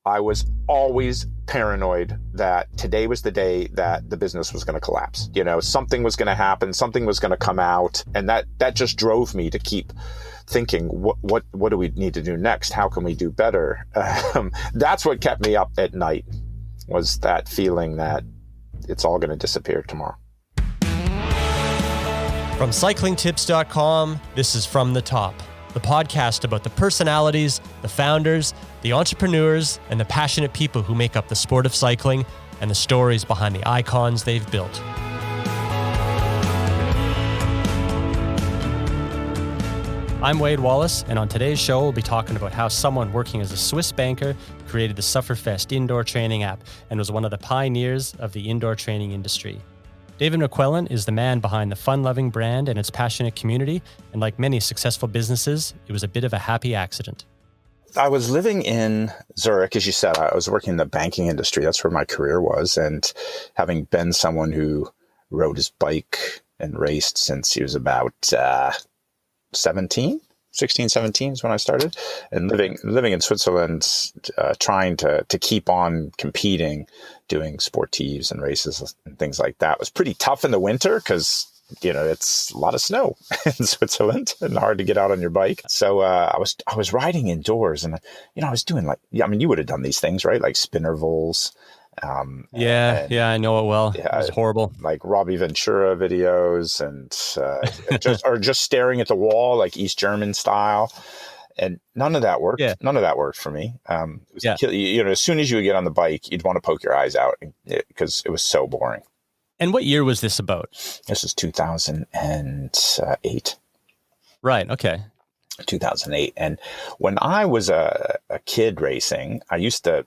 I was always paranoid that today was the day that the business was going to collapse. Something was going to happen, something was going to come out. And that just drove me to keep thinking, what do we need to do next? How can we do better? That's what kept me up at night, was that feeling that it's all going to disappear tomorrow. From CyclingTips.com, this is From the Top, the podcast about the personalities, the founders, the entrepreneurs, and the passionate people who make up the sport of cycling and the stories behind the icons they've built. I'm Wade Wallace, and on today's show, we'll be talking about how someone working as a Swiss banker created the Sufferfest indoor training app and was one of the pioneers of the indoor training industry. David McQuillan is the man behind the fun-loving brand and its passionate community, and like many successful businesses, it was a bit of a happy accident. I was living in Zurich, as you said. I was working in the banking industry. That's where my career was, and having been someone who rode his bike and raced since he was about 16, 17 is when I started, and living in Switzerland, trying to keep on competing, doing sportives and races and things like that was pretty tough in the winter because, it's a lot of snow in Switzerland and hard to get out on your bike. So I was riding indoors, and I was doing you would have done these things, right? Like spinnervals. Yeah, I know it well. Yeah, it was horrible. Like Robbie Ventura videos and just staring at the wall, like East German style. And none of that worked. Yeah. None of that worked for me. As soon as you would get on the bike, you'd want to poke your eyes out because it was so boring. And what year was this about? This was 2008. Right. Okay. 2008. And when I was a kid racing, I used to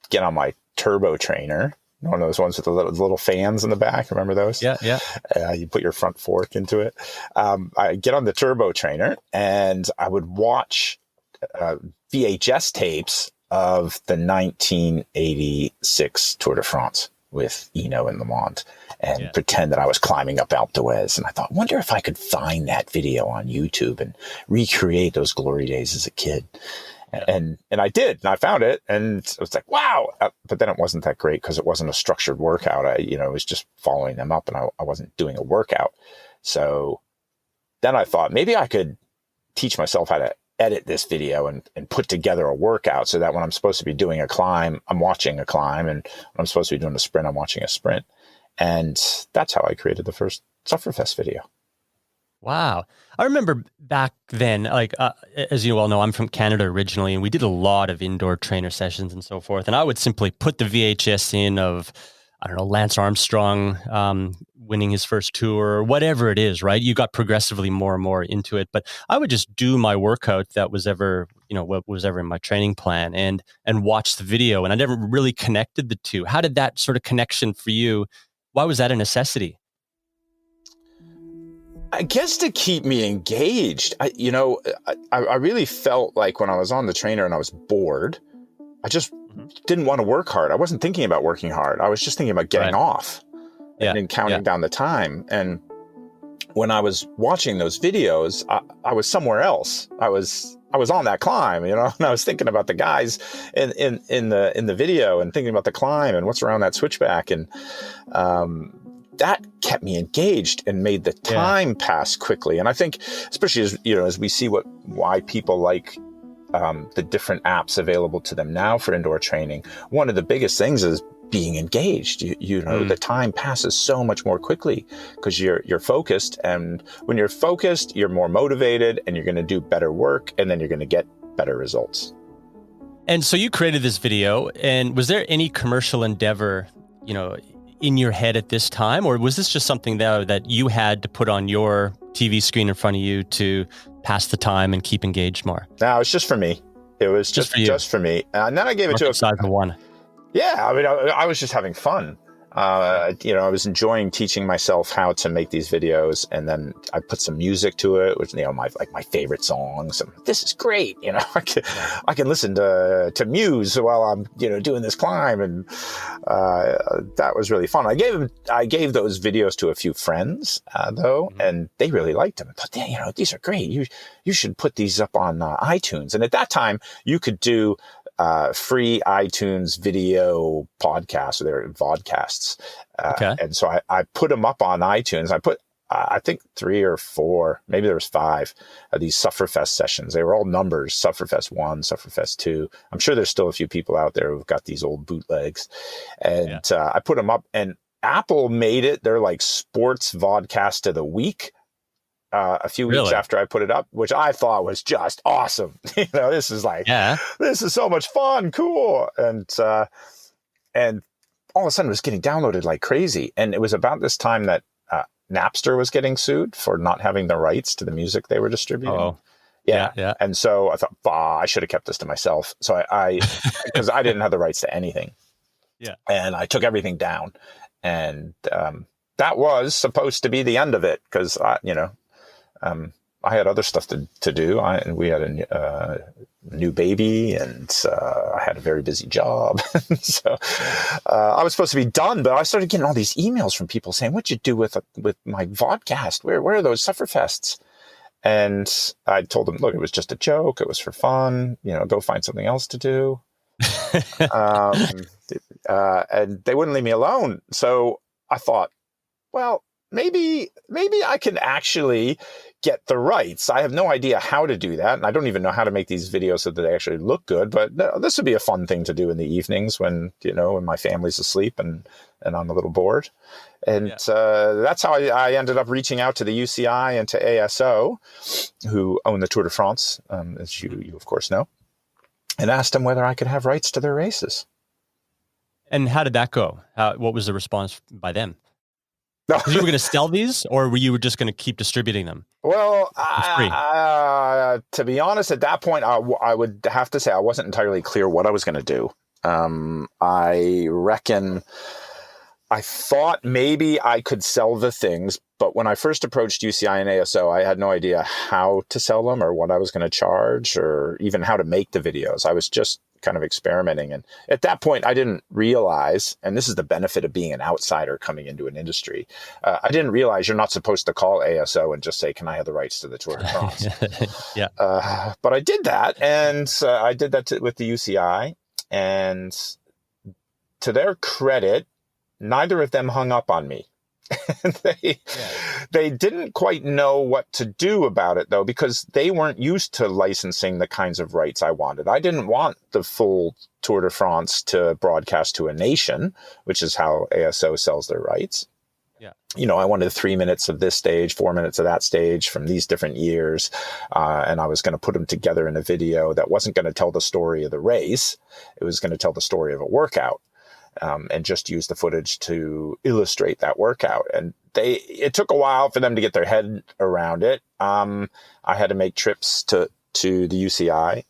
get on my turbo trainer, one of those ones with the little fans in the back. Remember those? Yeah. You put your front fork into it. I get on the turbo trainer and I would watch VHS tapes of the 1986 Tour de France with Eno and Le Mans and pretend that I was climbing up Alpe d'Huez. And I thought, wonder if I could find that video on YouTube and recreate those glory days as a kid. And I did, and I found it, and I was like, wow. But then it wasn't that great because it wasn't a structured workout. It was just following them up, and I wasn't doing a workout. So then I thought maybe I could teach myself how to edit this video and put together a workout so that when I'm supposed to be doing a climb, I'm watching a climb, and when I'm supposed to be doing a sprint, I'm watching a sprint. And that's how I created the first Sufferfest video. Wow. I remember back then, as you all know, I'm from Canada originally, and we did a lot of indoor trainer sessions and so forth. And I would simply put the VHS in of, Lance Armstrong winning his first tour or whatever it is, right? You got progressively more and more into it. But I would just do my workout that was ever, what was ever in my training plan and watch the video. And I never really connected the two. How did that sort of connection for you? Why was that a necessity? I guess to keep me engaged. I really felt like when I was on the trainer and I was bored, I just didn't want to work hard. I wasn't thinking about working hard. I was just thinking about getting off and counting down the time. And when I was watching those videos, I was somewhere else. I was on that climb, and I was thinking about the guys in the video and thinking about the climb and what's around that switchback. And that kept me engaged and made the time pass quickly. And I think, especially as we see why people like the different apps available to them now for indoor training, one of the biggest things is being engaged. The time passes so much more quickly because you're focused, and when you're focused, you're more motivated, and you're going to do better work, and then you're going to get better results. And so you created this video, and was there any commercial endeavor, in your head at this time, or was this just something that you had to put on your TV screen in front of you to pass the time and keep engaged more? No, it's just for me. It was just for me. And then I gave it to one. Yeah, I was just having fun. I was enjoying teaching myself how to make these videos, and then I put some music to it, which my favorite songs. And this is great. I can listen to Muse while I'm doing this climb, and that was really fun. I gave those videos to a few friends though, and they really liked them. I thought, these are great. You should put these up on iTunes. And at that time, you could do free iTunes video podcasts, or they're vodcasts. Okay. And so I put them up on iTunes. I put, I think 3 or 4, maybe there was 5 of these Sufferfest sessions. They were all numbers: Sufferfest 1, Sufferfest 2. I'm sure there's still a few people out there who've got these old bootlegs. And I put them up, and Apple made it their like sports vodcast of the week a few weeks after I put it up, which I thought was just awesome. This is like, this is so much fun, cool. And all of a sudden it was getting downloaded like crazy. And it was about this time that Napster was getting sued for not having the rights to the music they were distributing. Oh, yeah. And so I thought, I should have kept this to myself. So I because I didn't have the rights to anything. Yeah. And I took everything down, and that was supposed to be the end of it, because I had other stuff to do. We had a new baby, and I had a very busy job. So I was supposed to be done, but I started getting all these emails from people saying, "What'd you do with my vodcast? Where are those Sufferfests?" And I told them, "Look, it was just a joke. It was for fun. Go find something else to do." And they wouldn't leave me alone. So I thought, well, maybe I can actually get the rights. I have no idea how to do that, and I don't even know how to make these videos so that they actually look good. But this would be a fun thing to do in the evenings when my family's asleep and I'm a little bored. And that's how I ended up reaching out to the UCI and to ASO, who own the Tour de France, as you of course know, and asked them whether I could have rights to their races. And how did that go? What was the response by them? You were going to sell these, or were you just going to keep distributing them? Well, to be honest, at that point, I would have to say I wasn't entirely clear what I was going to do. I reckon I thought maybe I could sell the things, but when I first approached UCI and ASO, I had no idea how to sell them or what I was going to charge or even how to make the videos. I was just kind of experimenting. And at that point, I didn't realize, and this is the benefit of being an outsider coming into an industry, I didn't realize you're not supposed to call ASO and just say, "Can I have the rights to the Tour de France?" But I did that, and I did that with the UCI. And to their credit, neither of them hung up on me. They didn't quite know what to do about it, though, because they weren't used to licensing the kinds of rights I wanted. I didn't want the full Tour de France to broadcast to a nation, which is how ASO sells their rights. I wanted 3 minutes of this stage, 4 minutes of that stage from these different years. And I was going to put them together in a video that wasn't going to tell the story of the race. It was going to tell the story of a workout. And just use the footage to illustrate that workout. And it took a while for them to get their head around it. I had to make trips to the UCI.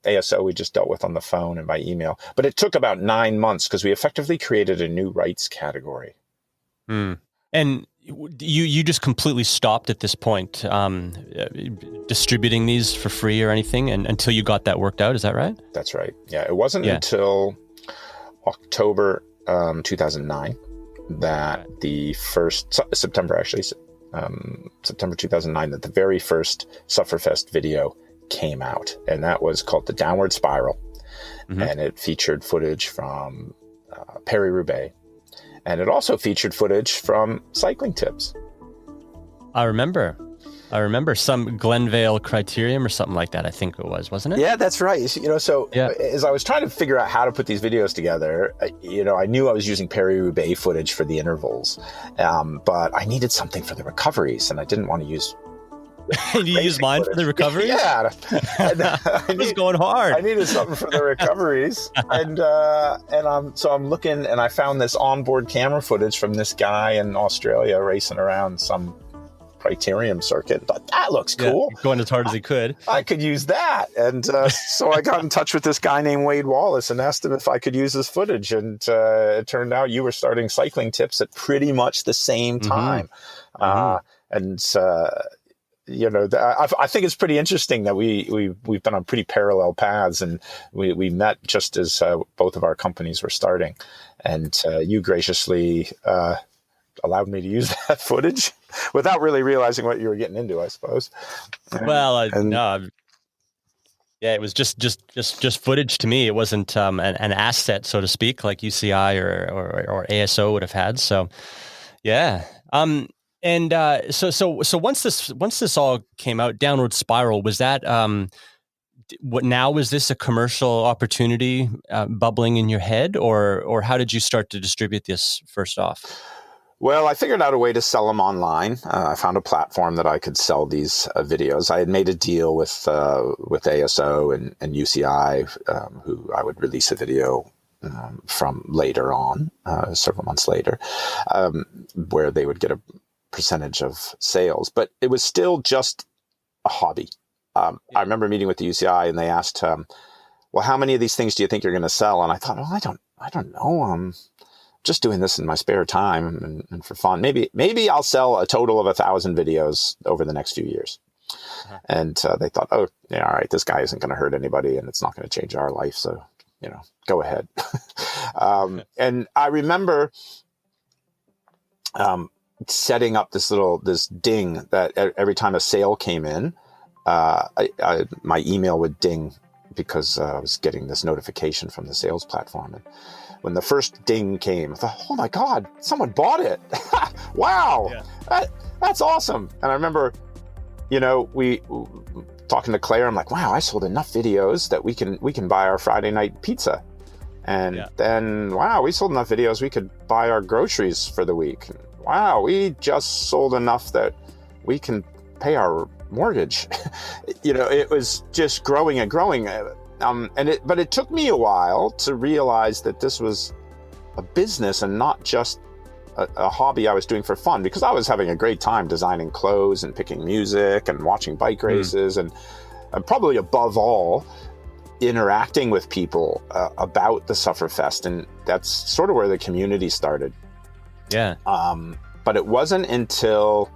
ASO we just dealt with on the phone and by email. But it took about 9 months because we effectively created a new rights category. And you just completely stopped at this point distributing these for free or anything until you got that worked out. Is that right? That's right. Yeah, it wasn't until October 2009 that September 2009 that the very first Sufferfest video came out, and that was called The Downward Spiral. And it featured footage from Paris-Roubaix, and it also featured footage from CyclingTips. I remember some Glenvale Criterium or something like that. I think it was, wasn't it? Yeah, that's right. As I was trying to figure out how to put these videos together, I knew I was using Paris-Roubaix footage for the intervals, but I needed something for the recoveries, and I didn't want to use. You use mine for the recoveries? Yeah. I was going hard. I needed something for the recoveries, and I'm looking, and I found this onboard camera footage from this guy in Australia racing around some criterium circuit. Thought that looks cool. Going as hard as he could. I could use that. And so I got in touch with this guy named Wade Wallace and asked him if I could use his footage. And it turned out you were starting CyclingTips at pretty much the same time. I think it's pretty interesting that we've been on pretty parallel paths, and we met just as both of our companies were starting. And you graciously allowed me to use that footage without really realizing what you were getting into, I suppose. Well, no, Yeah, it was just footage to me. It wasn't an asset, so to speak, like UCI or ASO would have had. So, yeah. And so once this all came out, Downward Spiral, was that what now? Was this a commercial opportunity bubbling in your head, or how did you start to distribute this first off? Well, I figured out a way to sell them online. I found a platform that I could sell these videos. I had made a deal with ASO and UCI, who I would release a video from later on, several months later, where they would get a percentage of sales. But it was still just a hobby. I remember meeting with the UCI, and they asked, "Well, how many of these things do you think you're going to sell?" And I thought, "Well, I don't know. Just doing this in my spare time and for fun. Maybe I'll sell a total of 1,000 videos over the next few years." Uh-huh. And they thought, "Oh, yeah, all right, this guy isn't going to hurt anybody, and it's not going to change our life. So, go ahead." And I remember setting up this ding that every time a sale came in, my email would ding because I was getting this notification from the sales platform. And when the first ding came, I thought, "Oh my God, someone bought it." Wow. Yeah. That's awesome. And I remember, we talking to Claire, I'm like, "Wow, I sold enough videos that we can buy our Friday night pizza." And then, wow, we sold enough videos we could buy our groceries for the week. Wow, we just sold enough that we can pay our mortgage. It was just growing and growing. But it took me a while to realize that this was a business and not just a hobby I was doing for fun, because I was having a great time designing clothes and picking music and watching bike races and probably above all, interacting with people about the Sufferfest. And that's sort of where the community started. Yeah. But it wasn't until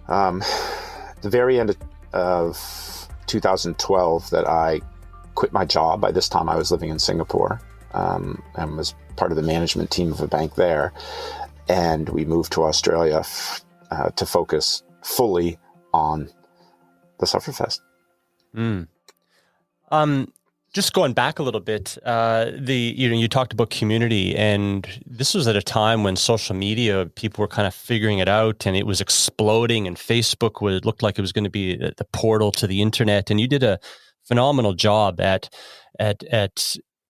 the very end of 2012 that I quit my job. By this time I was living in Singapore, and was part of the management team of a bank there. And we moved to Australia to focus fully on the Sufferfest. Just going back a little bit, you talked about community, and this was at a time when social media, people were kind of figuring it out, and it was exploding, and Facebook looked like it was going to be the portal to the internet. And you did a phenomenal job at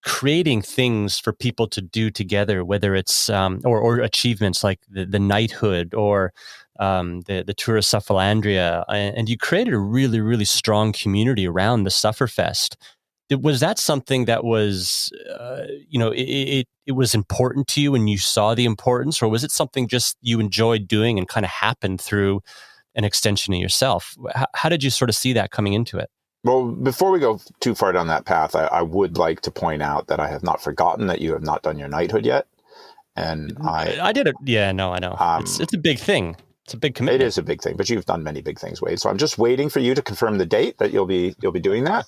creating things for people to do together, whether it's or achievements like the knighthood or the Tour of Sufferlandria, and you created a really, really strong community around the Sufferfest. Was that something that was, it was important to you and you saw the importance, or was it something just you enjoyed doing and kind of happened through an extension of yourself? How did you sort of see that coming into it? Well, before we go too far down that path, I would like to point out that I have not forgotten that you have not done your knighthood yet. And I did it. Yeah, no, I know. It's a big thing. It's a big commitment. It is a big thing, but you've done many big things, Wade. So I'm just waiting for you to confirm the date that you'll be doing that.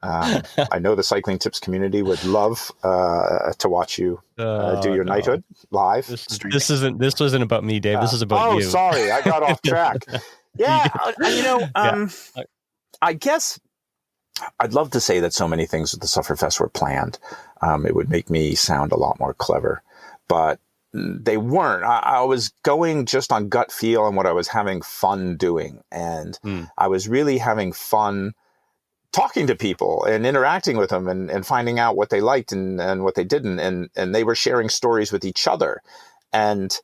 I know the Cycling Tips community would love to watch you do your knighthood live. This wasn't about me, Dave. This is about you. Oh, sorry, I got off track. Yeah, I guess I'd love to say that so many things with the Sufferfest were planned. It would make me sound a lot more clever, but they weren't. I was going just on gut feel and what I was having fun doing, and I was really having fun talking to people and interacting with them and finding out what they liked and what they didn't. And they were sharing stories with each other. And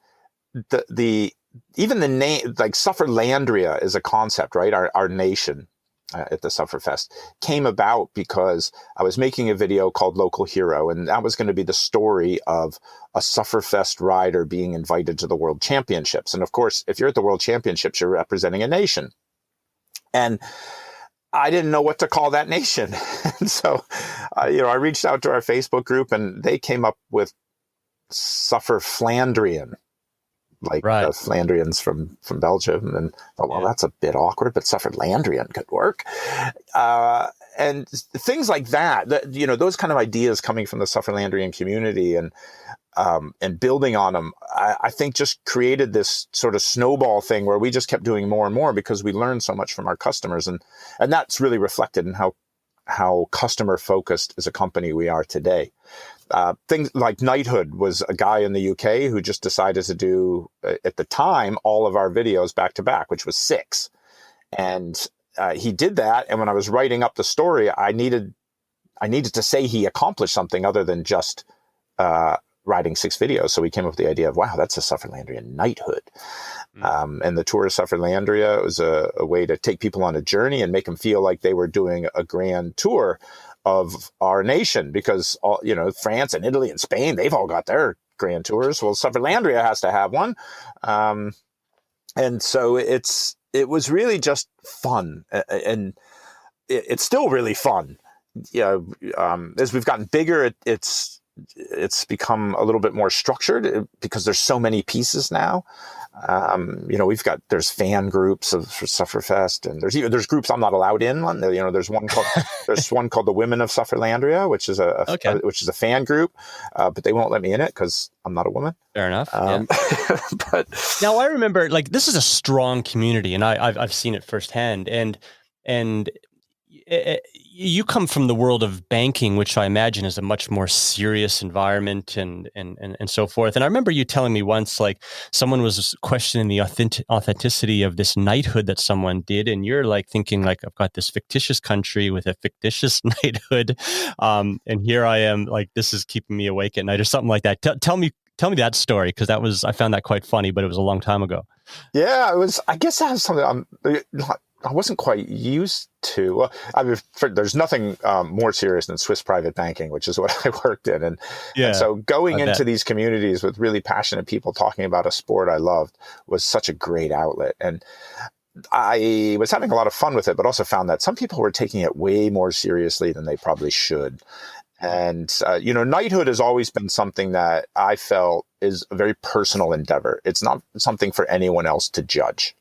even the name, like Sufferlandria is a concept, right? Our nation at the Sufferfest came about because I was making a video called Local Hero. And that was going to be the story of a Sufferfest rider being invited to the World Championships. And of course, if you're at the World Championships, you're representing a nation. And I didn't know what to call that nation. And so, I reached out to our Facebook group and they came up with Sufferflandrian, like Flandrians from Belgium. And thought, well, that's a bit awkward, but Sufferlandrian could work. and things like that, you know, those kind of ideas coming from the Sufferlandrian community and building on them, I think just created this sort of snowball thing where we just kept doing more and more because we learned so much from our customers. And that's really reflected in how customer focused as a company we are today. Things like Knighthood was a guy in the UK who just decided to do, at the time, all of our videos back to back, which was 6. And he did that. And when I was writing up the story, I needed to say he accomplished something other than just writing 6 videos. So we came up with the idea of, wow, that's a Sufferlandrian knighthood. And the Tour of Sufferlandria was a way to take people on a journey and make them feel like they were doing a grand tour of our nation, because all, you know, France and Italy and Spain, they've all got their grand tours. Well, Sufferlandria has to have one. And so it was really just fun, and it's still really fun. As we've gotten bigger, it's become a little bit more structured because there's so many pieces now. There's fan groups for Sufferfest, and there's groups I'm not allowed in. There's one called the Women of Sufferlandria, which is a fan group, but they won't let me in it because I'm not a woman. Fair enough. But now I remember, like, this is a strong community, and I've seen it firsthand, and you come from the world of banking, which I imagine is a much more serious environment and so forth. And I remember you telling me once, like, someone was questioning the authenticity of this knighthood that someone did. And you're like thinking, like, I've got this fictitious country with a fictitious knighthood. And here I am, like, this is keeping me awake at night or something like that. Tell me that story, because I found that quite funny, but it was a long time ago. Yeah, I guess that was something I wasn't quite used to. Well, there's nothing more serious than Swiss private banking, which is what I worked in. And so going into these communities with really passionate people talking about a sport I loved was such a great outlet. And I was having a lot of fun with it, but also found that some people were taking it way more seriously than they probably should. And, knighthood has always been something that I felt is a very personal endeavor. It's not something for anyone else to judge.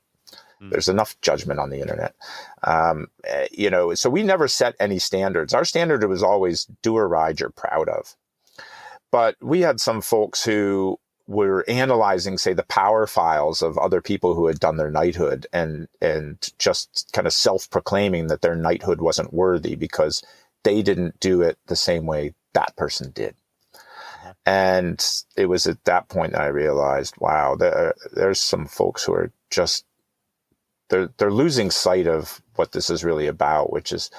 There's enough judgment on the internet. So we never set any standards. Our standard was always do a ride you're proud of. But we had some folks who were analyzing, say, the power files of other people who had done their knighthood and just kind of self-proclaiming that their knighthood wasn't worthy because they didn't do it the same way that person did. And it was at that point that I realized, wow, there's some folks who are just, they're losing sight of what this is really about, which is,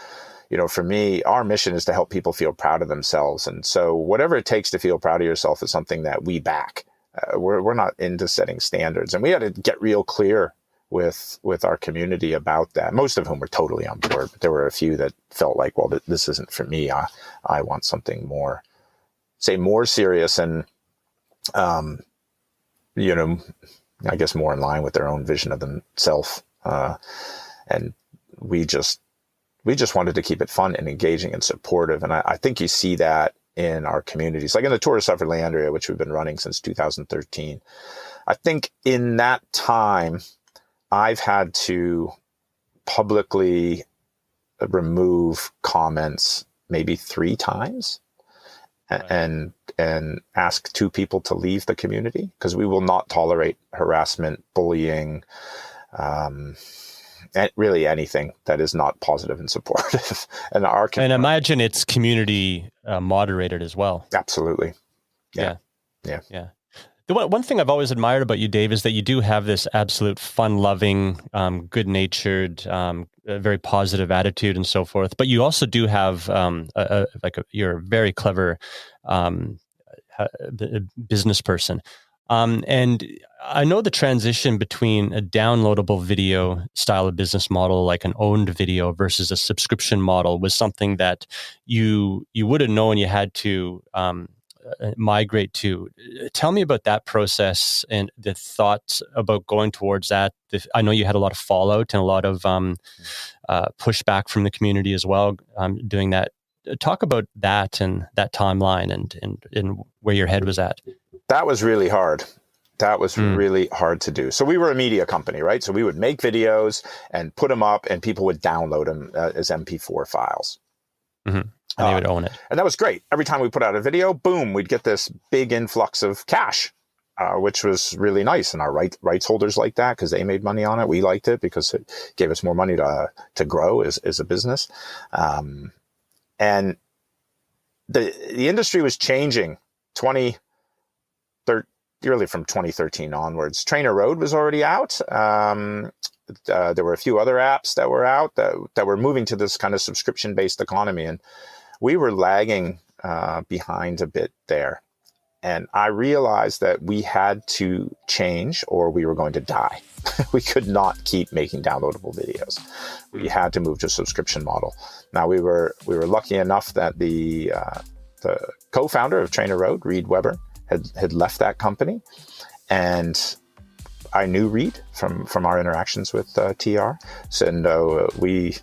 for me, our mission is to help people feel proud of themselves. And so whatever it takes to feel proud of yourself is something that we back. We're not into setting standards, and we had to get real clear with our community about that. Most of whom were totally on board, but there were a few that felt like, well, this isn't for me. I want something more serious and, I guess more in line with their own vision of themselves. And we just wanted to keep it fun and engaging and supportive. And I think you see that in our communities, like in the Tour of Sufferlandria, which we've been running since 2013. I think in that time, I've had to publicly remove comments maybe 3 times and ask 2 people to leave the community, because we will not tolerate harassment, bullying, really anything that is not positive and supportive. And and imagine it's community moderated as well. Absolutely. Yeah. The one thing I've always admired about you, Dave, is that you do have this absolute fun-loving, good-natured, very positive attitude and so forth. But you also do have you're a very clever business person. And I know the transition between a downloadable video style of business model, like an owned video, versus a subscription model, was something that you would have known you had to migrate to. Tell me about that process and the thoughts about going towards that. I know you had a lot of fallout and a lot of pushback from the community as well doing that. Talk about that and that timeline and where your head was at. That was really hard. That was really hard to do. So we were a media company, right? So we would make videos and put them up, and people would download them as MP4 files. And they would own it. And that was great. Every time we put out a video, boom, we'd get this big influx of cash, which was really nice. And our rights holders liked that because they made money on it. We liked it because it gave us more money to grow as a business. And the industry was changing really from 2013 onwards. Trainer Road was already out. There were a few other apps that were out that were moving to this kind of subscription-based economy. And we were lagging behind a bit there. And I realized that we had to change or we were going to die. We could not keep making downloadable videos. We had to move to a subscription model. Now, we were lucky enough that the co-founder of Trainer Road, Reed Weber, had left that company. And I knew Reed from our interactions with TR. So we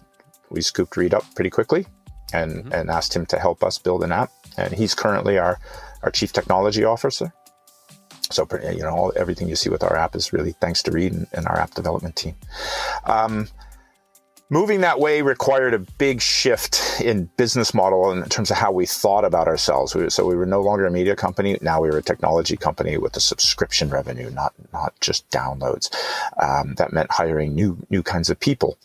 scooped Reed up pretty quickly and asked him to help us build an app. And he's currently our chief technology officer. So, everything you see with our app is really thanks to Reed and our app development team. Moving that way required a big shift in business model in terms of how we thought about ourselves. So we were no longer a media company. Now we were a technology company with a subscription revenue, not just downloads. That meant hiring new kinds of people.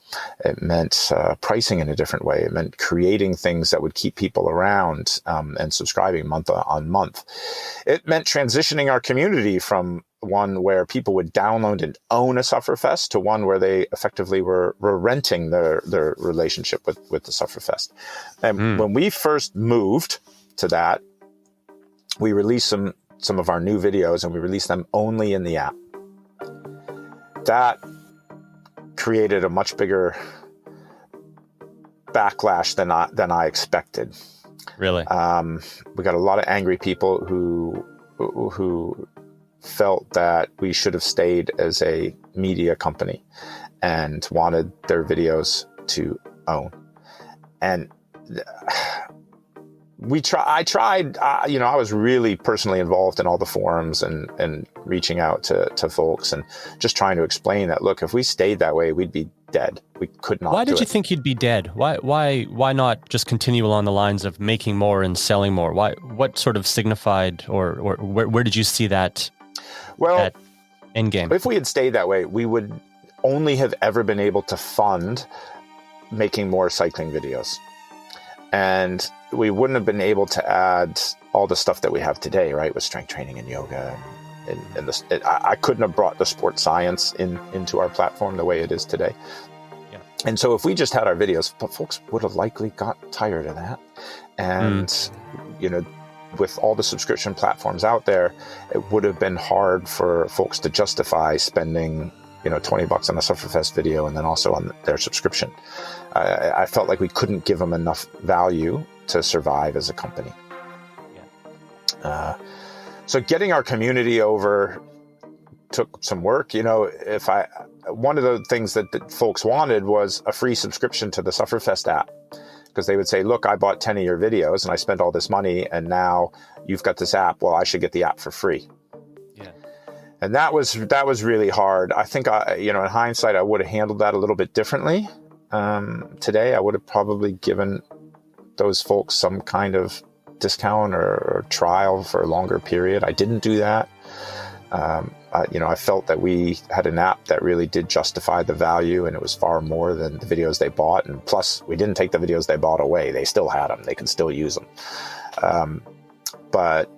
It meant pricing in a different way. It meant creating things that would keep people around and subscribing month on month. It meant transitioning our community from one where people would download and own a Sufferfest to one where they effectively were renting their relationship with the Sufferfest. And when we first moved to that, we released some of our new videos and we released them only in the app. That created a much bigger backlash than I expected. Really? We got a lot of angry people who felt that we should have stayed as a media company and wanted their videos to own. And I tried, I was really personally involved in all the forums and reaching out to folks and just trying to explain that, look, if we stayed that way, we'd be dead. We could not. Why did you think you'd be dead? Why not just continue along the lines of making more and selling more? What sort of signified or where did you see that? Well, that end game? If we had stayed that way, we would only have ever been able to fund making more cycling videos. And we wouldn't have been able to add all the stuff that we have today, right? With strength training and yoga. I couldn't have brought the sports science into our platform the way it is today. Yeah. And so if we just had our videos, folks would have likely got tired of that. And, with all the subscription platforms out there, it would have been hard for folks to justify spending, $20 on a Sufferfest video and then also on their subscription. I felt like we couldn't give them enough value to survive as a company. Yeah. So getting our community over took some work. One of the things that folks wanted was a free subscription to the Sufferfest app. Because they would say, look, I bought 10 of your videos and I spent all this money and now you've got this app. Well, I should get the app for free. Yeah. And that was really hard. I think, in hindsight, I would have handled that a little bit differently. Today, I would have probably given those folks some kind of discount or trial for a longer period. I didn't do that. I felt that we had an app that really did justify the value and it was far more than the videos they bought. And plus, we didn't take the videos they bought away. They still had them. They could still use them. But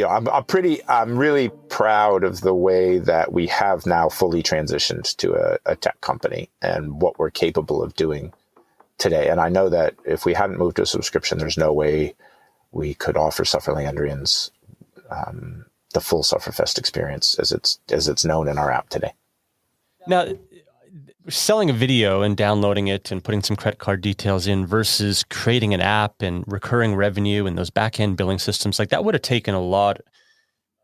I'm really proud of the way that we have now fully transitioned to a tech company and what we're capable of doing today. And I know that if we hadn't moved to a subscription, there's no way we could offer Sufferlandrians the full Sufferfest experience as it's known in our app today. Now, selling a video and downloading it and putting some credit card details in versus creating an app and recurring revenue and those back-end billing systems, like that would have taken a lot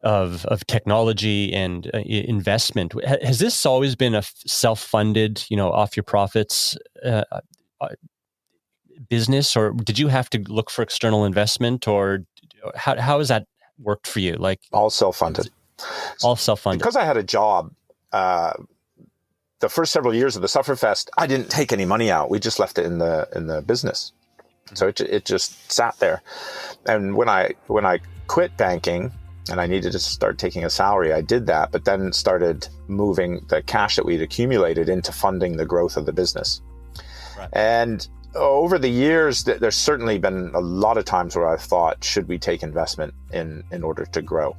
of technology and investment. Has this always been a self-funded, off your profits business, or did you have to look for external investment, or how has that worked for you? Like all self-funded. All self-funded. Because I had a job, the first several years of the Sufferfest, I didn't take any money out. We just left it in the business. So it just sat there. And when I quit banking and I needed to start taking a salary, I did that, but then started moving the cash that we'd accumulated into funding the growth of the business. Right. And over the years, there's certainly been a lot of times where I've thought, should we take investment in order to grow?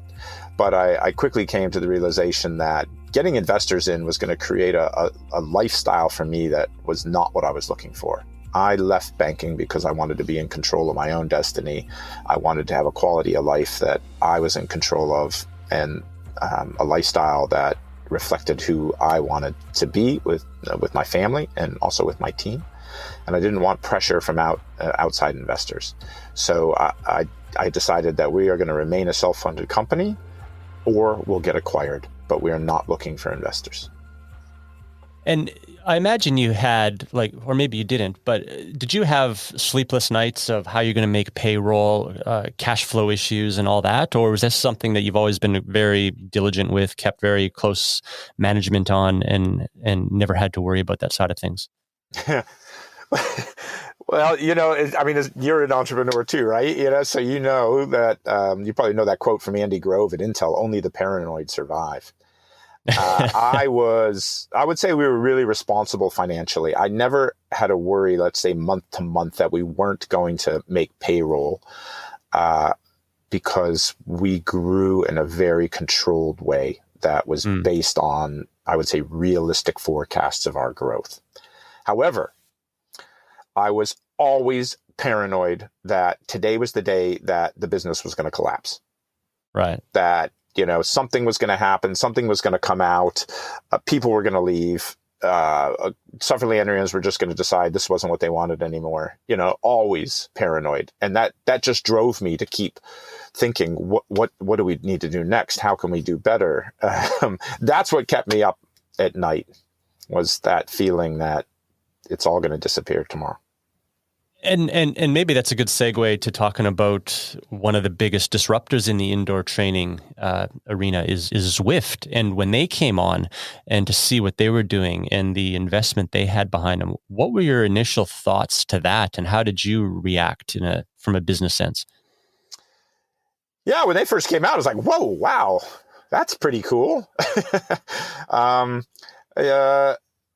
But I quickly came to the realization that getting investors in was going to create a lifestyle for me that was not what I was looking for. I left banking because I wanted to be in control of my own destiny. I wanted to have a quality of life that I was in control of, and a lifestyle that reflected who I wanted to be with my family and also with my team. And I didn't want pressure from outside investors. So I decided that we are going to remain a self-funded company, or we'll get acquired, but we are not looking for investors. And I imagine you had, or maybe you didn't, but did you have sleepless nights of how you're going to make payroll, cash flow issues and all that? Or was this something that you've always been very diligent with, kept very close management on, and never had to worry about that side of things? Well, you're an entrepreneur too, right? So you know that, you probably know that quote from Andy Grove at Intel, only the paranoid survive. I would say we were really responsible financially. I never had to worry, let's say month to month, that we weren't going to make payroll, because we grew in a very controlled way that was based on, I would say, realistic forecasts of our growth. However, I was always paranoid that today was the day that the business was going to collapse. Right. That, something was going to happen, something was going to come out, people were going to leave, Sufferfest were just going to decide this wasn't what they wanted anymore. Always paranoid. And that just drove me to keep thinking, what do we need to do next? How can we do better? That's what kept me up at night, was that feeling that it's all going to disappear tomorrow. And maybe that's a good segue to talking about one of the biggest disruptors in the indoor training arena is Zwift. And when they came on, and to see what they were doing and the investment they had behind them, what were your initial thoughts to that, and how did you react from a business sense? Yeah, when they first came out, I was like, whoa, wow, that's pretty cool.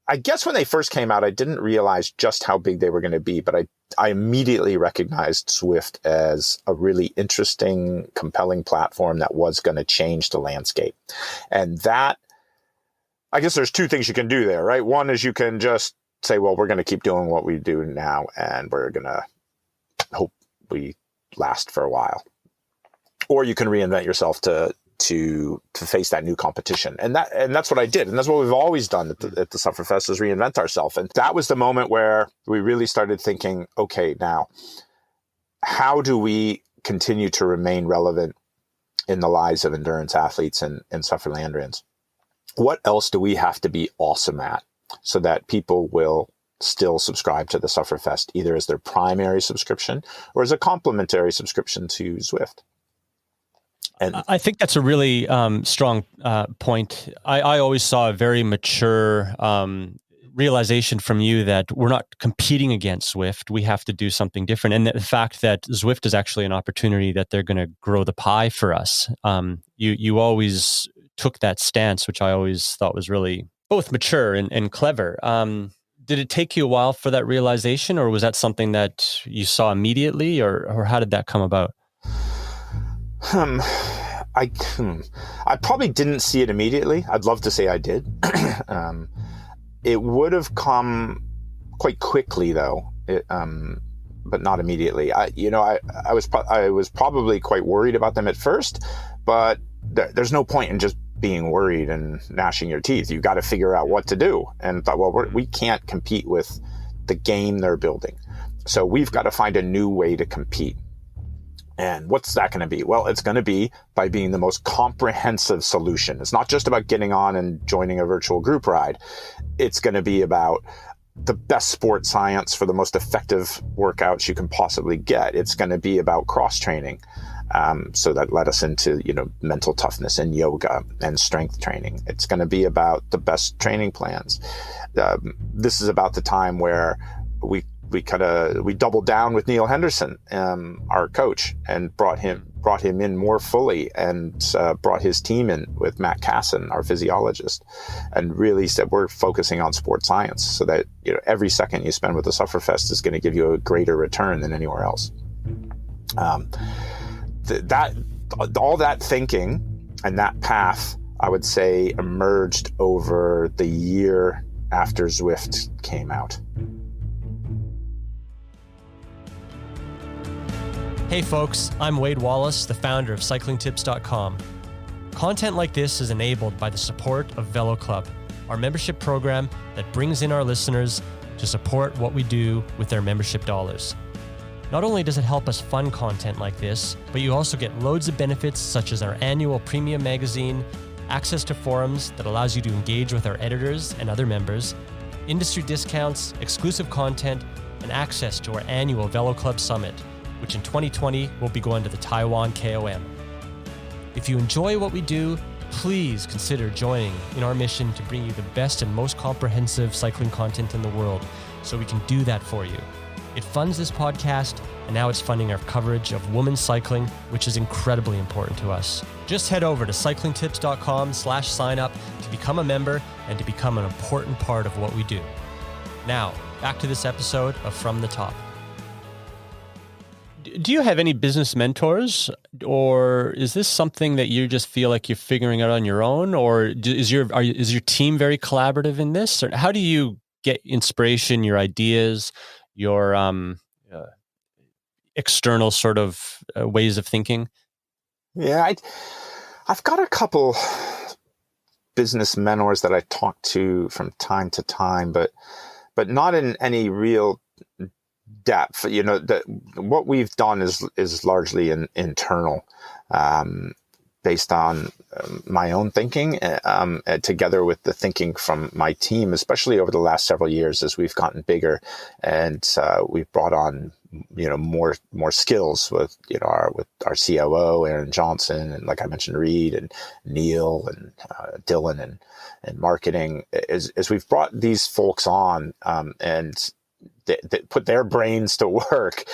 I guess when they first came out, I didn't realize just how big they were going to be, but I immediately recognized Zwift as a really interesting, compelling platform that was going to change the landscape. And that, I guess there's two things you can do there, right? One is you can just say, well, we're going to keep doing what we do now, and we're going to hope we last for a while. Or you can reinvent yourself to face that new competition. And that's what I did. And that's what we've always done at the Sufferfest, is reinvent ourselves. And that was the moment where we really started thinking, okay, now, how do we continue to remain relevant in the lives of endurance athletes and Sufferlandrians? What else do we have to be awesome at so that people will still subscribe to the Sufferfest, either as their primary subscription or as a complementary subscription to Zwift? And I think that's a really strong point. I always saw a very mature realization from you that we're not competing against Zwift. We have to do something different. And the fact that Zwift is actually an opportunity that they're going to grow the pie for us. You always took that stance, which I always thought was really both mature and clever. Did it take you a while for that realization, or was that something that you saw immediately, or how did that come about? I probably didn't see it immediately. I'd love to say I did. It would have come quite quickly, though, but not immediately. I was probably quite worried about them at first, but there's no point in just being worried and gnashing your teeth. You've got to figure out what to do. And thought, well, we can't compete with the game they're building, so we've got to find a new way to compete. And what's that going to be? Well, it's going to be by being the most comprehensive solution. It's not just about getting on and joining a virtual group ride. It's going to be about the best sport science for the most effective workouts you can possibly get. It's going to be about cross-training. So that led us into, mental toughness and yoga and strength training. It's going to be about the best training plans. This is about the time where we we doubled down with Neil Henderson, our coach, and brought him in more fully, and brought his team in with Matt Casson, our physiologist, and really said, we're focusing on sports science, so that every second you spend with the Sufferfest is going to give you a greater return than anywhere else. All that thinking and that path, I would say, emerged over the year after Zwift came out. Hey folks, I'm Wade Wallace, the founder of CyclingTips.com. Content like this is enabled by the support of Velo Club, our membership program that brings in our listeners to support what we do with their membership dollars. Not only does it help us fund content like this, but you also get loads of benefits such as our annual premium magazine, access to forums that allows you to engage with our editors and other members, industry discounts, exclusive content, and access to our annual Velo Club Summit, which in 2020 will be going to the Taiwan KOM. If you enjoy what we do, please consider joining in our mission to bring you the best and most comprehensive cycling content in the world, so we can do that for you. It funds this podcast, and now it's funding our coverage of women's cycling, which is incredibly important to us. Just head over to CyclingTips.com/sign-up to become a member and to become an important part of what we do. Now, back to this episode of From the Top. Do you have any business mentors, or is this something that you just feel like you're figuring out on your own, or is your team very collaborative in this? Or how do you get inspiration, your ideas, your external sort of ways of thinking? Yeah, I've got a couple business mentors that I talk to from time to time, but not in any real depth. What we've done is largely internal, based on my own thinking, together with the thinking from my team, especially over the last several years as we've gotten bigger, and we've brought on more skills with our COO Aaron Johnson, and like I mentioned, Reed and Neil and Dylan and marketing. As we've brought these folks on, and they put their brains to work,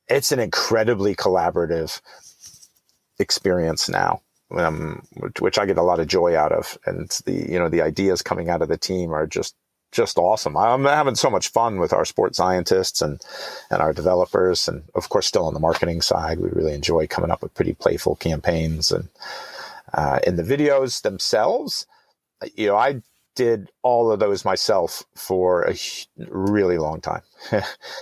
it's an incredibly collaborative experience now, which I get a lot of joy out of, and the ideas coming out of the team are just awesome. I'm having so much fun with our sports scientists and our developers, and of course still on the marketing side, we really enjoy coming up with pretty playful campaigns. And in the videos themselves, I did all of those myself for a really long time.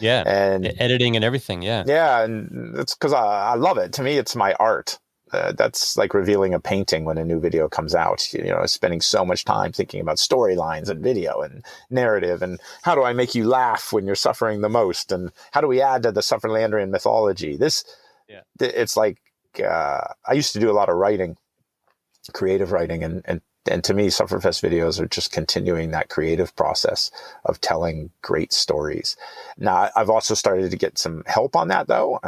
Yeah. And editing and everything. Yeah. Yeah. And it's because I love it. To me, it's my art. That's like revealing a painting when a new video comes out, spending so much time thinking about storylines and video and narrative, and how do I make you laugh when you're suffering the most, and how do we add to the Sufferlandrian mythology? It's like, I used to do a lot of writing, creative writing, and to me, Sufferfest videos are just continuing that creative process of telling great stories. Now, I've also started to get some help on that, though.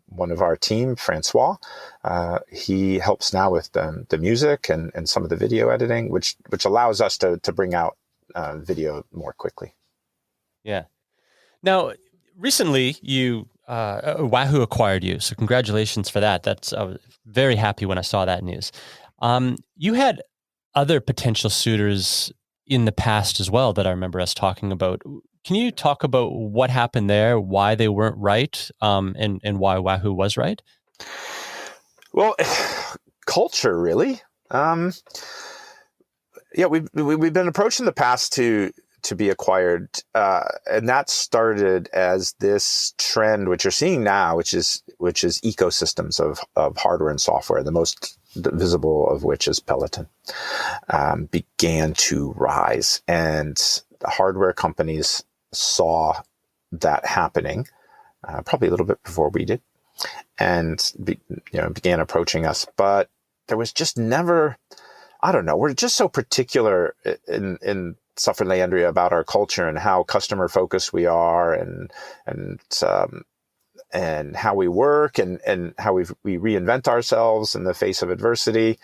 One of our team, Francois, he helps now with the music and some of the video editing, which allows us to bring out video more quickly. Yeah. Now, recently, Wahoo acquired you, so congratulations for that. I was very happy when I saw that news. You had other potential suitors in the past as well that I remember us talking about. Can you talk about what happened there, why they weren't right, and why Wahoo was right? Well, culture, really. Yeah, we've been approached in the past to be acquired, and that started as this trend, which you're seeing now, which is ecosystems of hardware and software. The most visible of which is Peloton, began to rise, and the hardware companies saw that happening, probably a little bit before we did, and began approaching us. But there was just never, I don't know, we're just so particular in Sufferlandria about our culture and how customer focused we are, and how we work, and how we reinvent ourselves in the face of adversity,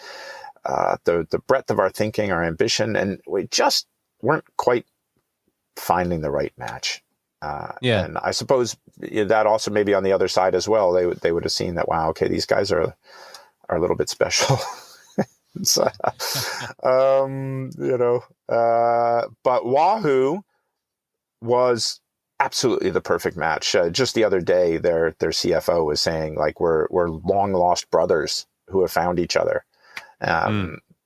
the breadth of our thinking, our ambition, and we just weren't quite finding the right match. Yeah. And I suppose that also maybe on the other side as well, they would have seen that, wow, okay, these guys are a little bit special. So, but Wahoo was absolutely the perfect match. Just the other day, their CFO was saying, like, we're long lost brothers who have found each other.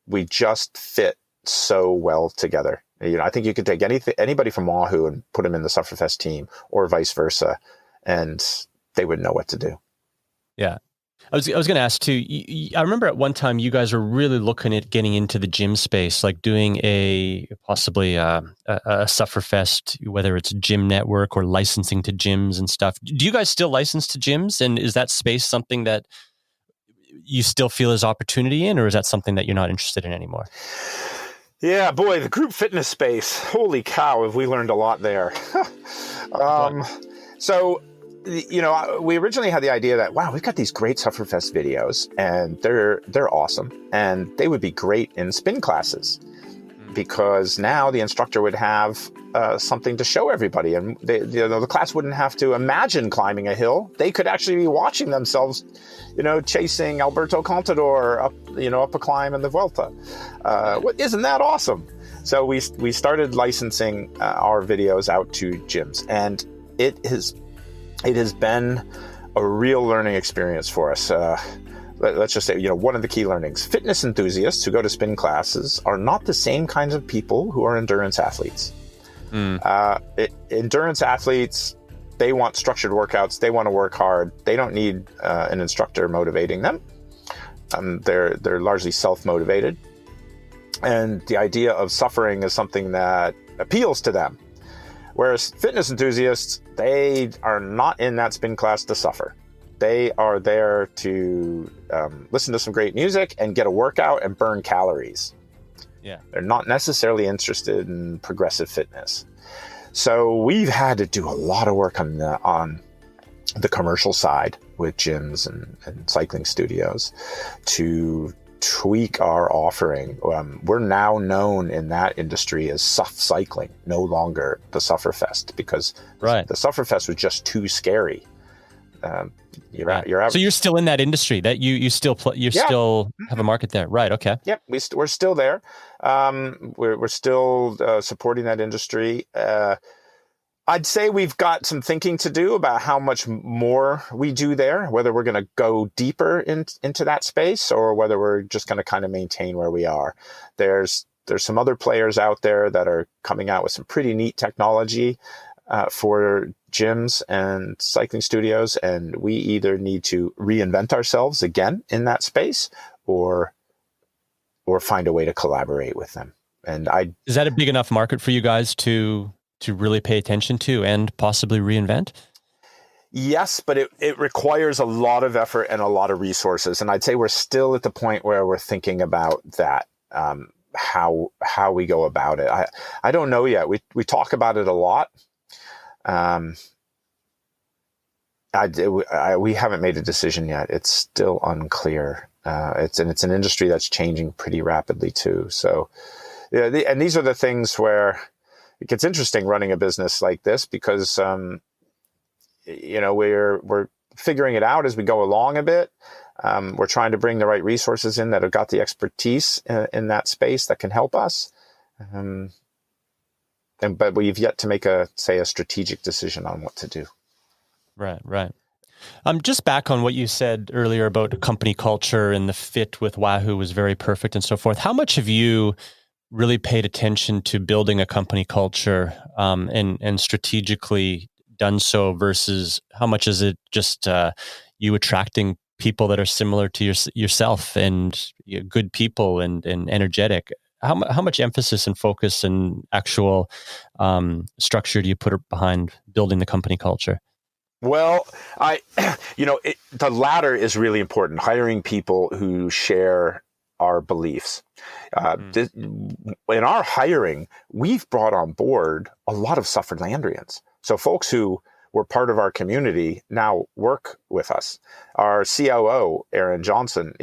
We just fit so well together. I think you could take anybody from Wahoo and put them in the Sufferfest team, or vice versa, and they would know what to do. Yeah. I was going to ask too. I remember at one time you guys were really looking at getting into the gym space, like doing possibly a Sufferfest, whether it's gym network or licensing to gyms and stuff. Do you guys still license to gyms? And is that space something that you still feel is opportunity in, or is that something that you're not interested in anymore? Yeah, boy, the group fitness space. Holy cow, have we learned a lot there. So, we originally had the idea that, wow, we've got these great Sufferfest videos, and they're awesome, and they would be great in spin classes, because now the instructor would have something to show everybody, and the class wouldn't have to imagine climbing a hill. They could actually be watching themselves, chasing Alberto Contador up a climb in the Vuelta. Isn't that awesome? So we started licensing our videos out to gyms, and it has been a real learning experience for us. Let's just say, one of the key learnings: fitness enthusiasts who go to spin classes are not the same kinds of people who are endurance athletes. Endurance athletes, they want structured workouts. They want to work hard. They don't need an instructor motivating them. They're largely self-motivated. And the idea of suffering is something that appeals to them. Whereas fitness enthusiasts, they are not in that spin class to suffer. They are there to listen to some great music and get a workout and burn calories. Yeah, they're not necessarily interested in progressive fitness. So we've had to do a lot of work on the commercial side with gyms and cycling studios to tweak our offering. We're now known in that industry as Suff Cycling, no longer the Sufferfest, because the Sufferfest was just too scary. So you're still in that industry, that you still still have a market there, right? Okay. Yep, we're still there. We're still supporting that industry. I'd say we've got some thinking to do about how much more we do there, whether we're going to go deeper into that space or whether we're just going to kind of maintain where we are. There's some other players out there that are coming out with some pretty neat technology for gyms and cycling studios, and we either need to reinvent ourselves again in that space or find a way to collaborate with them. And is that a big enough market for you guys to really pay attention to and possibly reinvent? Yes, but it requires a lot of effort and a lot of resources. And I'd say we're still at the point where we're thinking about that, how we go about it. I don't know yet. We talk about it a lot. We haven't made a decision yet. It's still unclear. It's an industry that's changing pretty rapidly too. So, and these are the things where it gets interesting running a business like this, because we're figuring it out as we go along a bit. We're trying to bring the right resources in that have got the expertise in that space that can help us. But we've yet to make a strategic decision on what to do. Right. Just back on what you said earlier about company culture and the fit with Wahoo was very perfect and so forth. How much have you really paid attention to building a company culture and strategically done so, versus how much is it just you attracting people that are similar to yourself and good people and energetic? How much emphasis and focus and actual structure do you put behind building the company culture? Well, the latter is really important. Hiring people who share our beliefs. In our hiring, we've brought on board a lot of Sufferlandrians. So folks who were part of our community now work with us. Our COO, Aaron Johnson,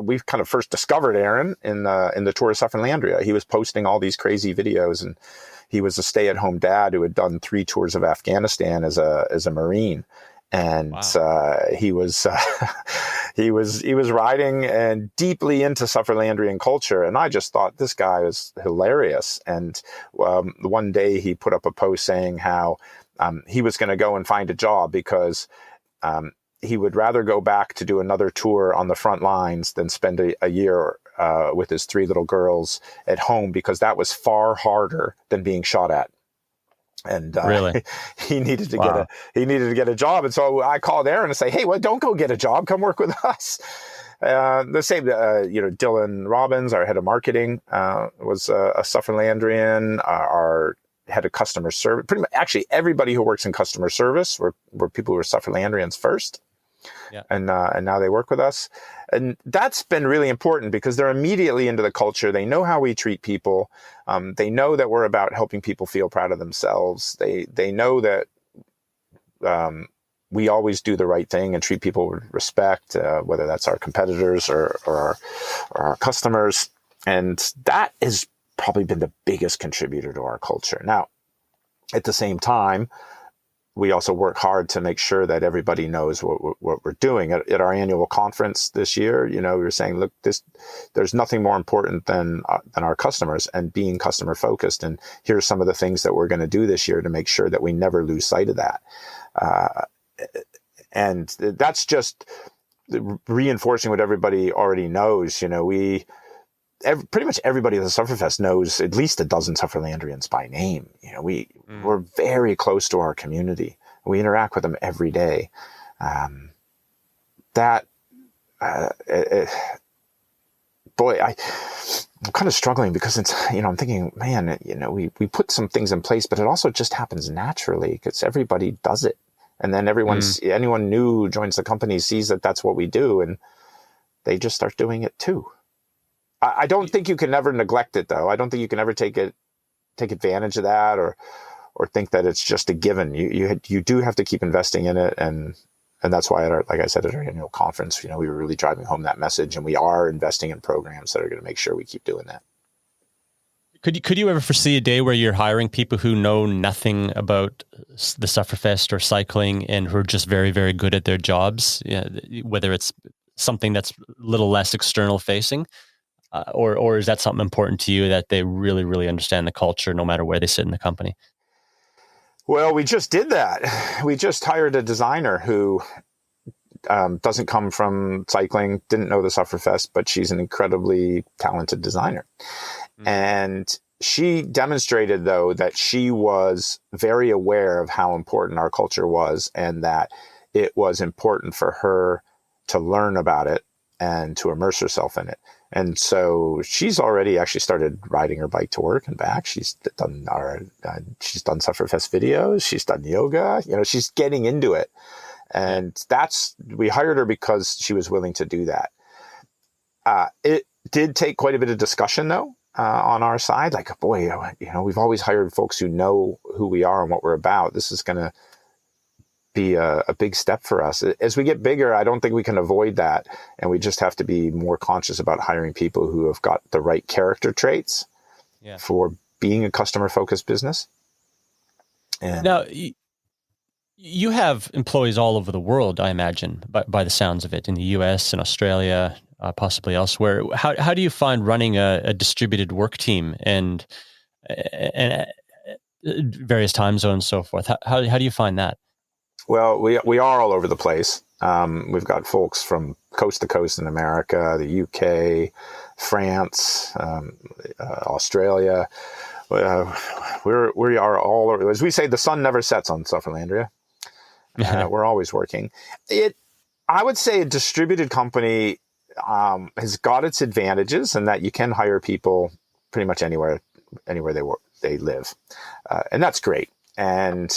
we've kind of first discovered Aaron in the Tour of Sufferlandria. He was posting all these crazy videos, and he was a stay-at-home dad who had done 3 tours of Afghanistan as a Marine. And wow. He was riding and deeply into Sufferlandrian culture, and I just thought this guy was hilarious. And one day he put up a post saying how he was going to go and find a job because he would rather go back to do another tour on the front lines than spend a year with his 3 little girls at home, because that was far harder than being shot at. And really? he needed to get a job. And so I called Aaron and say, hey, well, don't go get a job. Come work with us. The same, Dylan Robbins, our head of marketing, was a Sufferlandrian. Our head of customer service, pretty much actually everybody who works in customer service were people who were Sufferlandrians first. Yeah. And now they work with us. And that's been really important because they're immediately into the culture. They know how we treat people. They know that we're about helping people feel proud of themselves. They know that we always do the right thing and treat people with respect, whether that's our competitors or our customers. And that has probably been the biggest contributor to our culture. Now, at the same time, we also work hard to make sure that everybody knows what we're doing. At our annual conference this year, we were saying, look, there's nothing more important than our customers and being customer focused. And here's some of the things that we're going to do this year to make sure that we never lose sight of that. And that's just reinforcing what everybody already knows. Pretty much everybody at the Sufferfest knows at least a dozen Sufferlandrians by name. We're very close to our community. We interact with them every day. I'm kind of struggling because it's, I'm thinking, man, we put some things in place, but it also just happens naturally because everybody does it. And then anyone new who joins the company sees that that's what we do, and they just start doing it too. I don't think you can never neglect it, though. I don't think you can ever take advantage of that or think that it's just a given. You do have to keep investing in it, and that's why like I said at our annual conference, we were really driving home that message, and we are investing in programs that are going to make sure we keep doing that. Could you ever foresee a day where you're hiring people who know nothing about the Sufferfest or cycling and who are just very, very good at their jobs, whether it's something that's a little less external facing? Or is that something important to you that they really, really understand the culture no matter where they sit in the company? Well, we just did that. We just hired a designer who doesn't come from cycling, didn't know the Sufferfest, but she's an incredibly talented designer. Mm-hmm. And she demonstrated, though, that she was very aware of how important our culture was and that it was important for her to learn about it and to immerse herself in it. And so she's already actually started riding her bike to work and back. She's done Sufferfest videos. She's done yoga. She's getting into it. And we hired her because she was willing to do that. It did take quite a bit of discussion, though, on our side. Like, boy, we've always hired folks who know who we are and what we're about. This is going to be a big step for us. As we get bigger, I don't think we can avoid that. And we just have to be more conscious about hiring people who have got the right character traits for being a customer-focused business. And now, you have employees all over the world, I imagine, by the sounds of it, in the US and Australia, possibly elsewhere. How do you find running a distributed work team and various time zones and so forth? How do you find that? Well, we are all over the place. We've got folks from coast to coast in America, the UK, France, Australia. We are all over. As we say, the sun never sets on Sufferlandria. We're always working. I would say a distributed company has got its advantages in that you can hire people pretty much anywhere they live, and that's great. And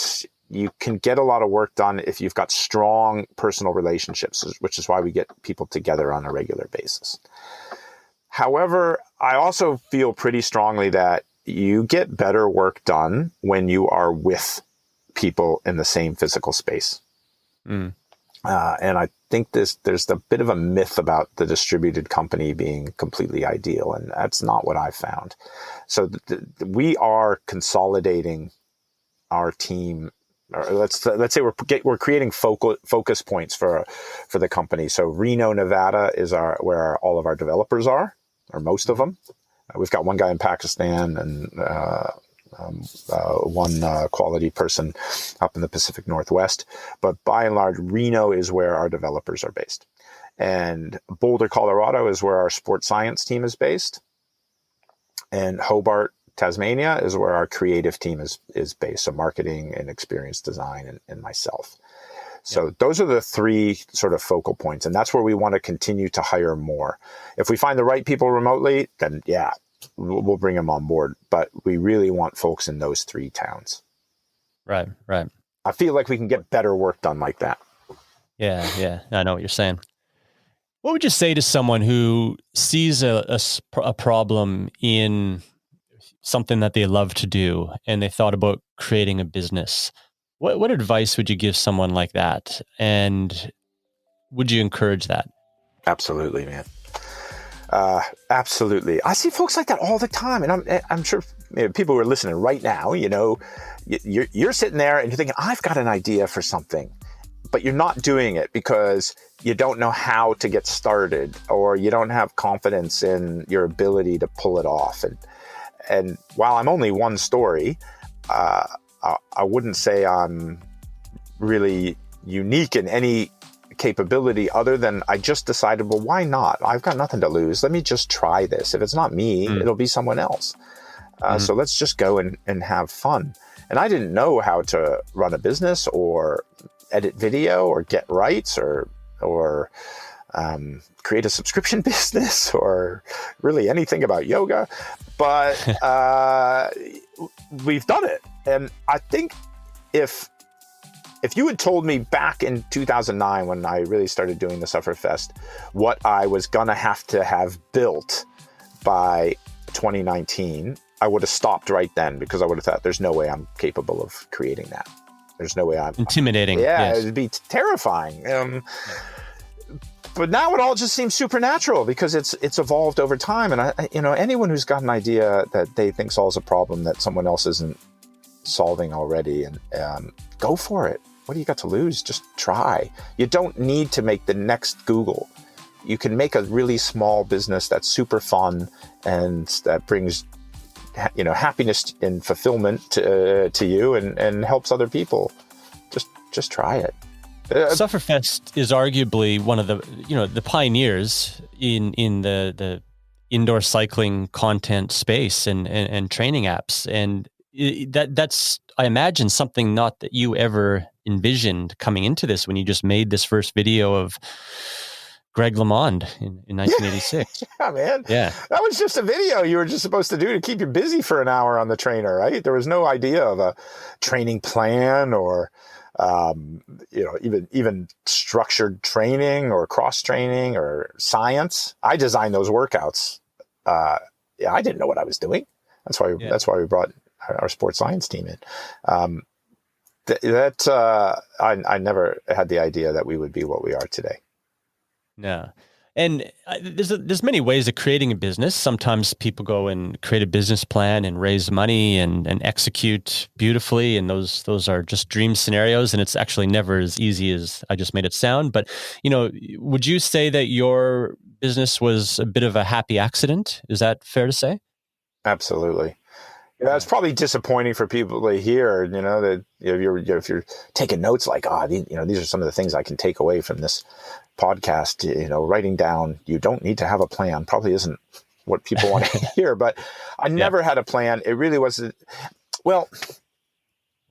you can get a lot of work done if you've got strong personal relationships, which is why we get people together on a regular basis. However, I also feel pretty strongly that you get better work done when you are with people in the same physical space. Mm. And I think there's a bit of a myth about the distributed company being completely ideal, and that's not what I found. So we are consolidating our team. Or let's say we're creating focus points for the company. So Reno, Nevada is where all of our developers are, or most of them. We've got one guy in Pakistan and one quality person up in the Pacific Northwest. But by and large, Reno is where our developers are based. And Boulder, Colorado is where our sports science team is based. And Hobart, Tasmania is where our creative team is based. So marketing and experience design and myself. So those are the three sort of focal points. And that's where we want to continue to hire more. If we find the right people remotely, then we'll bring them on board. But we really want folks in those three towns. Right. I feel like we can get better work done like that. Yeah. I know what you're saying. What would you say to someone who sees a problem in something that they love to do and they thought about creating a business? What advice would you give someone like that? And would you encourage that? Absolutely, man. Absolutely. I see folks like that all the time. And I'm sure people who are listening right now, you're sitting there and you're thinking, I've got an idea for something, but you're not doing it because you don't know how to get started, or you don't have confidence in your ability to pull it off. And while I'm only one story, I wouldn't say I'm really unique in any capability other than I just decided, well, why not? I've got nothing to lose. Let me just try this. If it's not me, it'll be someone else. So let's just go and have fun. And I didn't know how to run a business or edit video or get rights or create a subscription business or really anything about yoga. But we've done it. And I think if you had told me back in 2009, when I really started doing the Sufferfest, what I was going to have built by 2019, I would have stopped right then, because I would have thought there's no way I'm capable of creating that. There's no way I'm... Intimidating. Yeah, yes. It'd be terrifying. But now it all just seems supernatural because it's evolved over time. And anyone who's got an idea that they think solves a problem that someone else isn't solving already, and go for it. What do you got to lose? Just try. You don't need to make the next Google. You can make a really small business that's super fun and that brings happiness and fulfillment to you and helps other people. Just try it. Sufferfest is arguably one of the pioneers in the indoor cycling content space and training apps, and that's, I imagine, something not that you ever envisioned coming into this when you just made this first video of Greg LeMond in 1986. Yeah, man. Yeah. That was just a video you were just supposed to do to keep you busy for an hour on the trainer, right? There was no idea of a training plan or even structured training or cross training or science. I designed those workouts. I didn't know what I was doing. That's why we brought our sports science team in. I never had the idea that we would be what we are today. No. And there's many ways of creating a business. Sometimes people go and create a business plan and raise money and execute beautifully. And those are just dream scenarios. And it's actually never as easy as I just made it sound. But, would you say that your business was a bit of a happy accident? Is that fair to say? Absolutely. Yeah, it's probably disappointing for people to hear, that if you're taking notes like, these are some of the things I can take away from this podcast, writing down, you don't need to have a plan, probably isn't what people want to hear. But I never had a plan. It really wasn't. Well,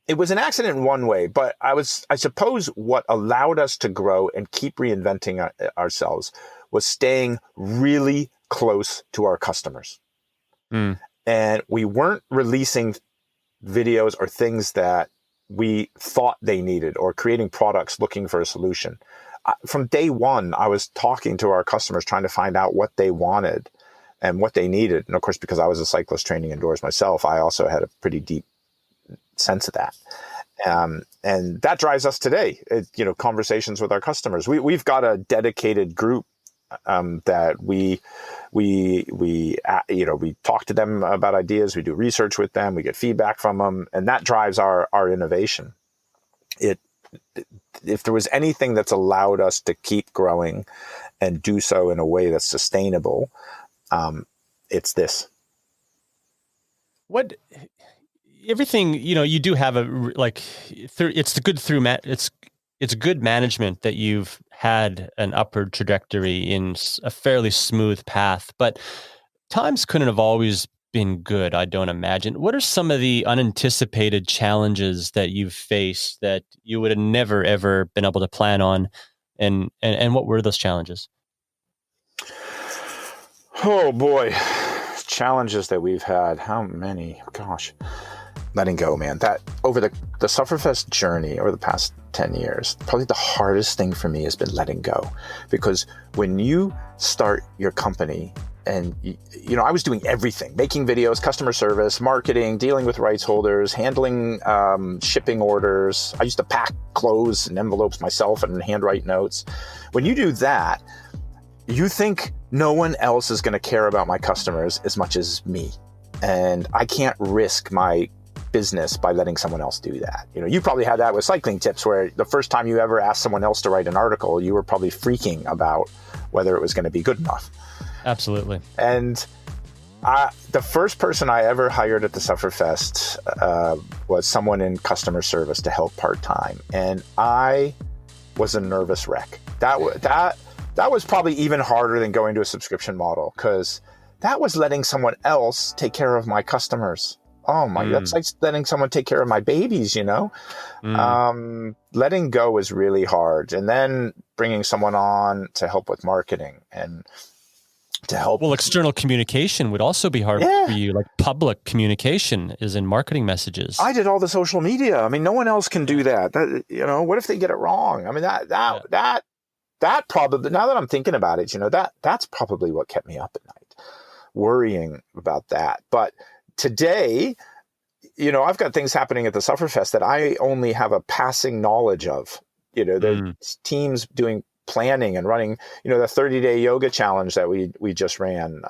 it was an accident in one way, but I suppose what allowed us to grow and keep reinventing ourselves was staying really close to our customers. And we weren't releasing videos or things that we thought they needed or creating products looking for a solution. From day one, I was talking to our customers, trying to find out what they wanted and what they needed. And of course, because I was a cyclist training indoors myself, I also had a pretty deep sense of that. And that drives us today. Conversations with our customers. We've got a dedicated group that we talk to them about ideas. We do research with them. We get feedback from them, and that drives our innovation. If there was anything that's allowed us to keep growing and do so in a way that's sustainable, it's this. What everything you do have it's good management that you've had an upward trajectory in a fairly smooth path, but times couldn't have always been good, I don't imagine. What are some of the unanticipated challenges that you've faced that you would have never, ever been able to plan on? And what were those challenges? Oh, boy. Challenges that we've had. How many? Gosh. Letting go, man. That over the Sufferfest journey over the past 10 years, probably the hardest thing for me has been letting go. Because when you start your company, and I was doing everything, making videos, customer service, marketing, dealing with rights holders, handling shipping orders. I used to pack clothes and envelopes myself and handwrite notes. When you do that, you think no one else is going to care about my customers as much as me. And I can't risk my business by letting someone else do that. You probably had that with CyclingTips, where the first time you ever asked someone else to write an article, you were probably freaking about whether it was going to be good enough. Absolutely. And the first person I ever hired at the Sufferfest was someone in customer service to help part-time. And I was a nervous wreck. That was probably even harder than going to a subscription model, because that was letting someone else take care of my customers. Oh my, that's like letting someone take care of my babies, Letting go was really hard. And then bringing someone on to help with marketing and to help. Well, external communication would also be hard for you. Like public communication is in marketing messages. I did all the social media. I mean, no one else can do that. What if they get it wrong? I mean, that probably, now that I'm thinking about it, that's probably what kept me up at night, worrying about that. But today, I've got things happening at the Sufferfest that I only have a passing knowledge of. There's teams doing planning and running, the 30-day yoga challenge that we just ran.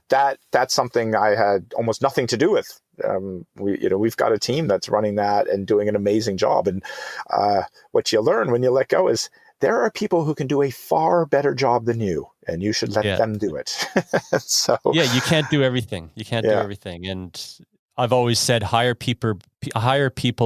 That's something I had almost nothing to do with. We've got a team that's running that and doing an amazing job. And what you learn when you let go is there are people who can do a far better job than you, and you should let them do it. So you can't do everything. You can't do everything. And I've always said hire people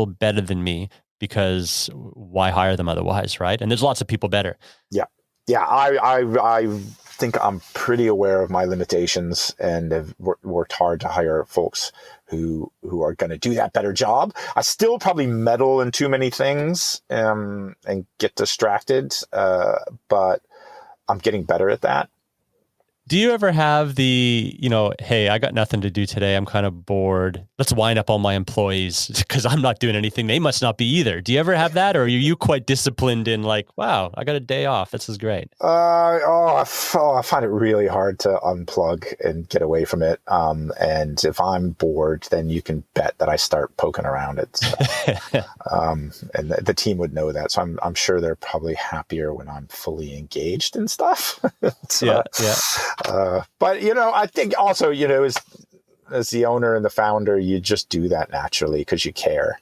better than me, because why hire them otherwise, right? And there's lots of people better. Yeah. I think I'm pretty aware of my limitations and have worked hard to hire folks who are going to do that better job. I still probably meddle in too many things and get distracted, but I'm getting better at that. Do you ever have the, hey, I got nothing to do today, I'm kind of bored, let's wind up all my employees because I'm not doing anything, they must not be either? Do you ever have that, or are you quite disciplined in like, wow, I got a day off, this is great? I find it really hard to unplug and get away from it. And if I'm bored, then you can bet that I start poking around it. So, and the team would know that. So I'm sure they're probably happier when I'm fully engaged in stuff. So, but, I think also, as the owner and the founder, you just do that naturally because you care,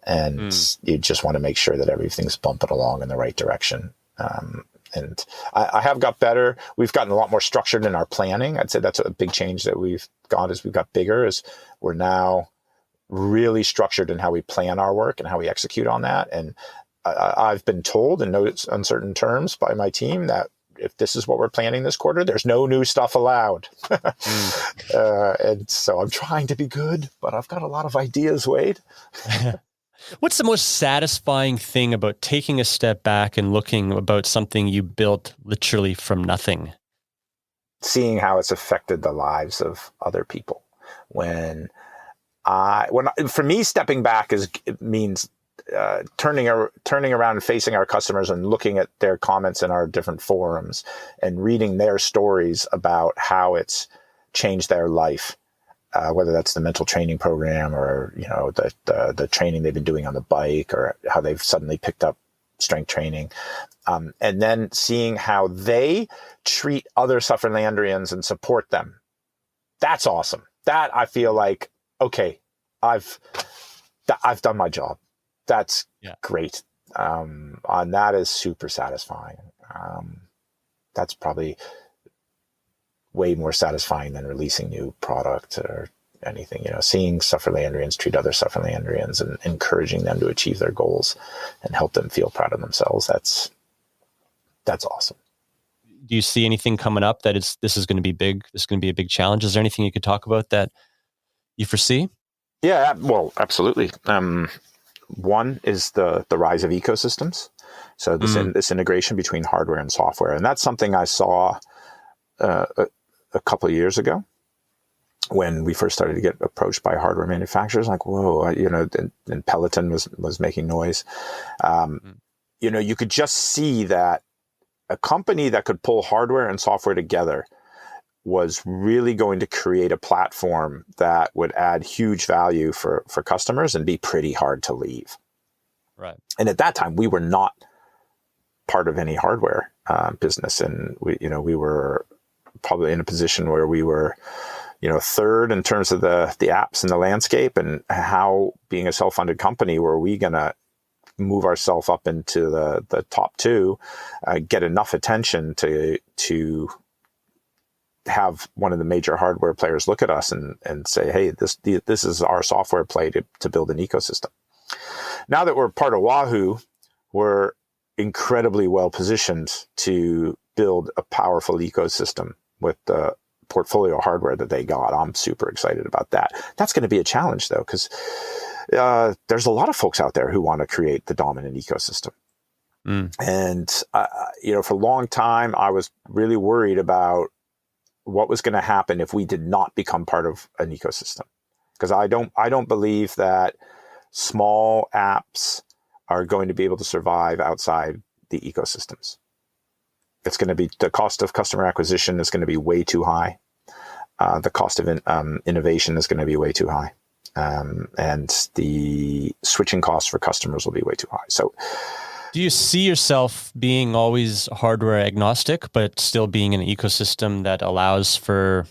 and you just want to make sure that everything's bumping along in the right direction. And I have got better. We've gotten a lot more structured in our planning. I'd say that's a big change that we've got as we've got bigger, is we're now really structured in how we plan our work and how we execute on that. And I've been told in no uncertain terms by my team that if this is what we're planning this quarter, there's no new stuff allowed. And so I'm trying to be good, but I've got a lot of ideas, Wade. What's the most satisfying thing about taking a step back and looking about something you built literally from nothing? Seeing how it's affected the lives of other people. For me, stepping back means turning around and facing our customers and looking at their comments in our different forums and reading their stories about how it's changed their life. whether that's the mental training program or, the training they've been doing on the bike, or how they've suddenly picked up strength training. And then seeing how they treat other Sufferlandrians and support them. That's awesome. That I feel like, okay, I've done my job. That's great. And that is super satisfying. That's probably way more satisfying than releasing new product or anything. Seeing Sufferlandrians treat other Sufferlandrians and encouraging them to achieve their goals and help them feel proud of themselves. That's awesome. Do you see anything coming up that this is going to be big? This is going to be a big challenge. Is there anything you could talk about that you foresee? Yeah, well, absolutely. One is the rise of ecosystems. So this integration between hardware and software. And that's something I saw a couple of years ago when we first started to get approached by hardware manufacturers. Like, whoa, and Peloton was making noise. You could just see that a company that could pull hardware and software together was really going to create a platform that would add huge value for customers and be pretty hard to leave. Right. And at that time, we were not part of any hardware business, and we were probably in a position where we were, third in terms of the apps in the landscape, and how, being a self-funded company, were we going to move ourselves up into the top two, get enough attention to have one of the major hardware players look at us and say, hey, this is our software play to build an ecosystem. Now that we're part of Wahoo, we're incredibly well positioned to build a powerful ecosystem with the portfolio hardware that they got. I'm super excited about that. That's going to be a challenge, though, because there's a lot of folks out there who want to create the dominant ecosystem. And, for a long time, I was really worried about what was going to happen if we did not become part of an ecosystem. Because I don't believe that small apps are going to be able to survive outside the ecosystems. It's going to be, the cost of customer acquisition is going to be way too high. The cost of innovation is going to be way too high. And the switching costs for customers will be way too high. So, do you see yourself being always hardware agnostic, but still being an ecosystem that allows for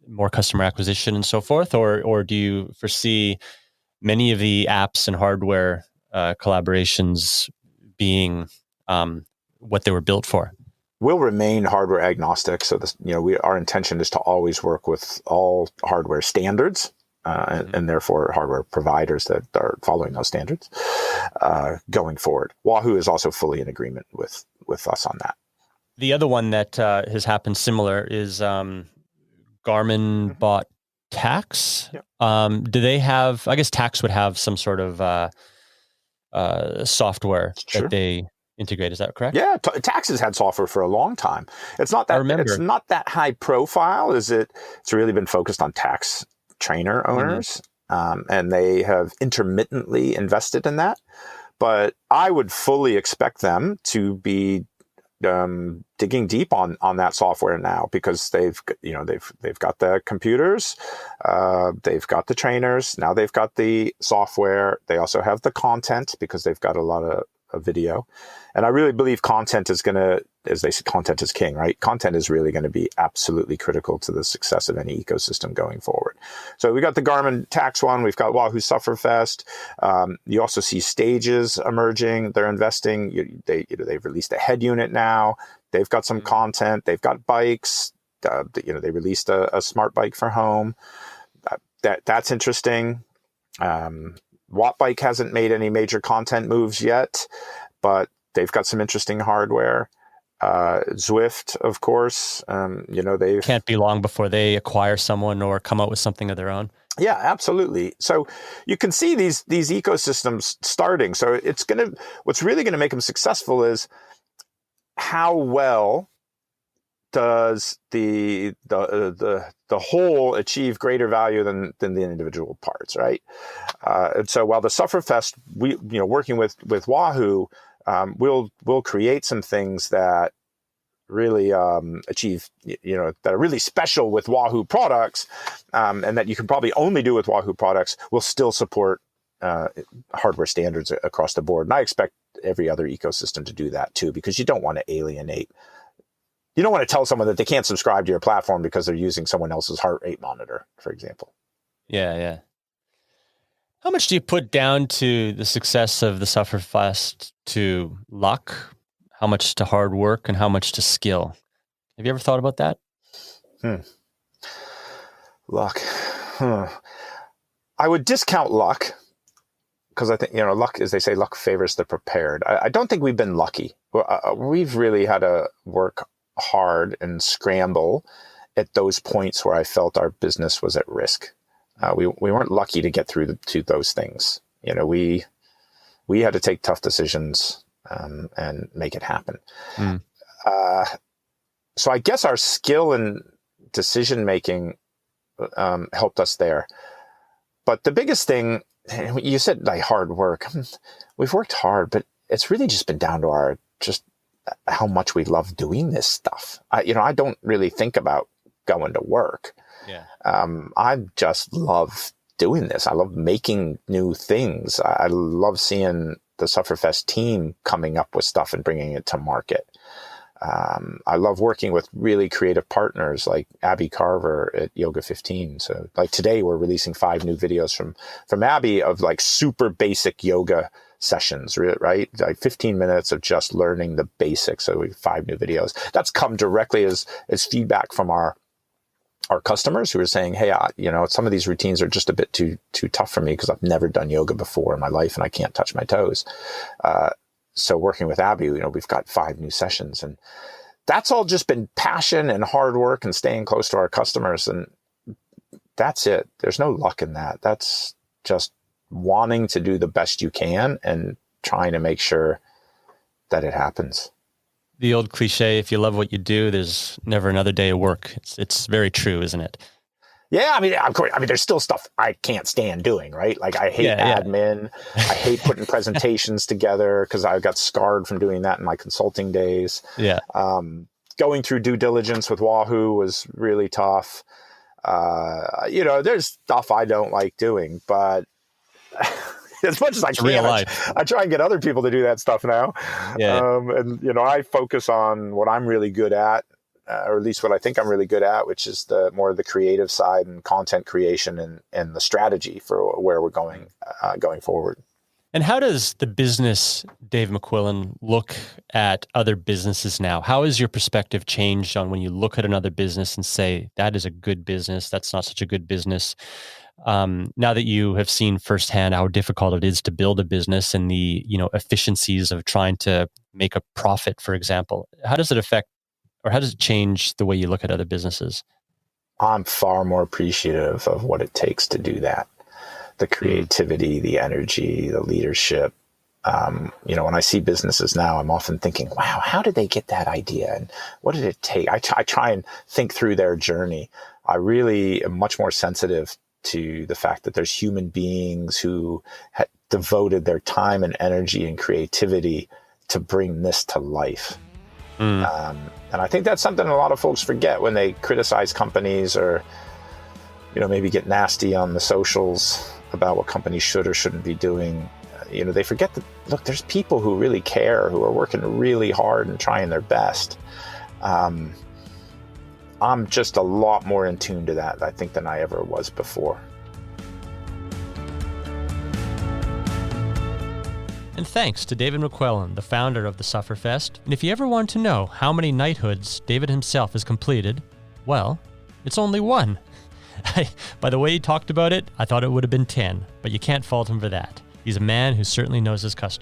more customer acquisition and so forth, or do you foresee many of the apps and hardware collaborations being what they were built for? We'll remain hardware agnostic. So our intention is to always work with all hardware standards. And therefore hardware providers that are following those standards going forward. Wahoo is also fully in agreement with us on that. The other one that has happened similar is Garmin bought Tax. Yep. Do they have, I guess Tax would have some sort of software that they integrate. Is that correct? Yeah, Tax has had software for a long time. It's not that high profile. It's really been focused on tax trainer owners, and they have intermittently invested in that. But I would fully expect them to be digging deep on that software now, because they've got the computers, they've got the trainers, now they've got the software. They also have the content, because they've got a lot of video. And I really believe content is going to, as they say, content is king, right? Content is really going to be absolutely critical to the success of any ecosystem going forward. So we got the Garmin Tax one. We've got Wahoo Sufferfest. You also see stages emerging. They're investing. They've released a head unit now. They've got some content. They've got bikes. They released a smart bike for home. That's interesting. Wattbike hasn't made any major content moves yet, but they've got some interesting hardware. Zwift, of course, they can't be long before they acquire someone or come out with something of their own. Yeah, absolutely. So you can see these ecosystems starting. So what's really going to make them successful is how well does the whole achieve greater value than the individual parts, right? And so while the Sufferfest, working with Wahoo, we'll create some things that really achieve, that are really special with Wahoo products, and that you can probably only do with Wahoo products, will still support hardware standards across the board. And I expect every other ecosystem to do that too, because you don't want to alienate. You don't want to tell someone that they can't subscribe to your platform because they're using someone else's heart rate monitor, for example. Yeah. How much do you put down to the success of the Sufferfest to luck? How much to hard work and how much to skill? Have you ever thought about that? Luck. I would discount luck, because I think, luck, as they say, luck favors the prepared. I don't think we've been lucky. We've really had to work hard and scramble at those points where I felt our business was at risk. We weren't lucky to get through to those things. We had to take tough decisions and make it happen. So I guess our skill and decision making helped us there. But the biggest thing, you said like hard work. We've worked hard, but it's really just been down to just how much we love doing this stuff. I don't really think about going to work. Yeah. I just love doing this. I love making new things. I love seeing the Sufferfest team coming up with stuff and bringing it to market. I love working with really creative partners like Abby Carver at Yoga 15. So like today we're releasing 5 new videos from Abby of like super basic yoga sessions, right? Like 15 minutes of just learning the basics. So we have 5 new videos. That's come directly as feedback from our customers who are saying, hey, some of these routines are just a bit too tough for me because I've never done yoga before in my life and I can't touch my toes. So working with Abby, we've got 5 new sessions, and that's all just been passion and hard work and staying close to our customers. And that's it. There's no luck in that. That's just wanting to do the best you can and trying to make sure that it happens. The old cliche, if you love what you do, there's never another day of work. It's very true, isn't it? Yeah, of course. There's still stuff I can't stand doing, right? Like I hate admin. I hate putting presentations together because I got scarred from doing that in my consulting days. Yeah. Going through due diligence with Wahoo was really tough. There's stuff I don't like doing, but as much as I can, I try and get other people to do that stuff now. Yeah. I focus on what I'm really good at, or at least what I think I'm really good at, which is the more of the creative side and content creation and the strategy for where we're going forward. And how does the business, Dave McQuillan, look at other businesses now? How has your perspective changed on when you look at another business and say, that is a good business, that's not such a good business? Now that you have seen firsthand how difficult it is to build a business and the efficiencies of trying to make a profit, for example, how does it affect, or how does it change the way you look at other businesses? I'm far more appreciative of what it takes to do that. The creativity, the energy, the leadership. When I see businesses now, I'm often thinking, wow, how did they get that idea? And what did it take? I try and think through their journey. I really am much more sensitive to the fact that there's human beings who devoted their time and energy and creativity to bring this to life. And I think that's something a lot of folks forget when they criticize companies or, maybe get nasty on the socials about what companies should or shouldn't be doing. They forget that, look, there's people who really care, who are working really hard and trying their best. I'm just a lot more in tune to that, I think, than I ever was before. And thanks to David McQuillan, the founder of the Sufferfest. And if you ever want to know how many knighthoods David himself has completed, well, it's only 1. By the way he talked about it, I thought it would have been 10, but you can't fault him for that. He's a man who certainly knows his customers.